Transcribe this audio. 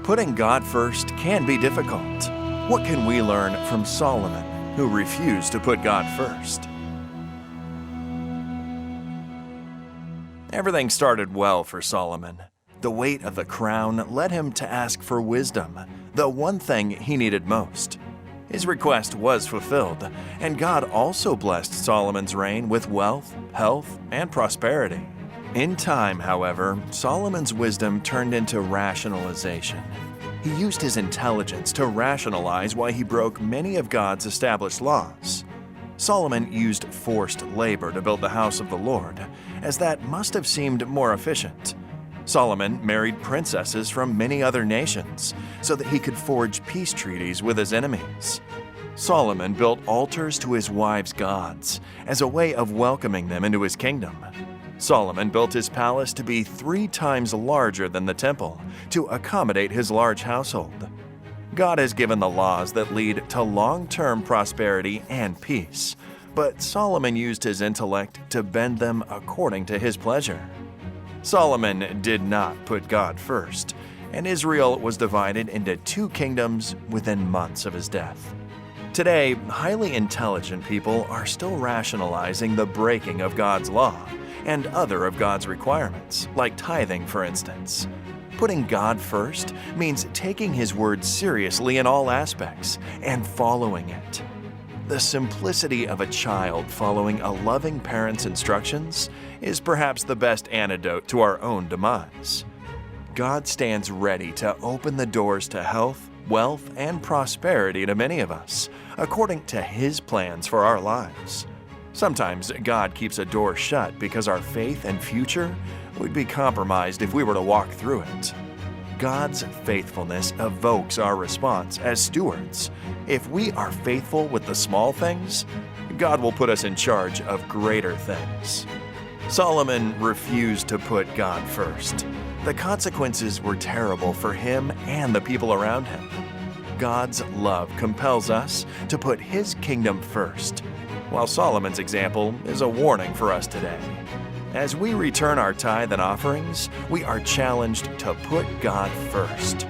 Putting God first can be difficult. What can we learn from Solomon, who refused to put God first? Everything started well for Solomon. The weight of the crown led him to ask for wisdom, the one thing he needed most. His request was fulfilled, and God also blessed Solomon's reign with wealth, health, and prosperity. In time, however, Solomon's wisdom turned into rationalization. He used his intelligence to rationalize why he broke many of God's established laws. Solomon used forced labor to build the house of the Lord, as that must have seemed more efficient. Solomon married princesses from many other nations so that he could forge peace treaties with his enemies. Solomon built altars to his wives' gods as a way of welcoming them into his kingdom. Solomon built his palace to be 3 times larger than the temple to accommodate his large household. God has given the laws that lead to long-term prosperity and peace, but Solomon used his intellect to bend them according to his pleasure. Solomon did not put God first, and Israel was divided into 2 kingdoms within months of his death. Today, highly intelligent people are still rationalizing the breaking of God's law and other of God's requirements, like tithing, for instance. Putting God first means taking His word seriously in all aspects and following it. The simplicity of a child following a loving parent's instructions is perhaps the best antidote to our own demise. God stands ready to open the doors to health, wealth, and prosperity to many of us, according to His plans for our lives. Sometimes God keeps a door shut because our faith and future would be compromised if we were to walk through it. God's faithfulness evokes our response as stewards. If we are faithful with the small things, God will put us in charge of greater things. Solomon refused to put God first. The consequences were terrible for him and the people around him. God's love compels us to put His kingdom first, while Solomon's example is a warning for us today. As we return our tithe and offerings, we are challenged to put God first.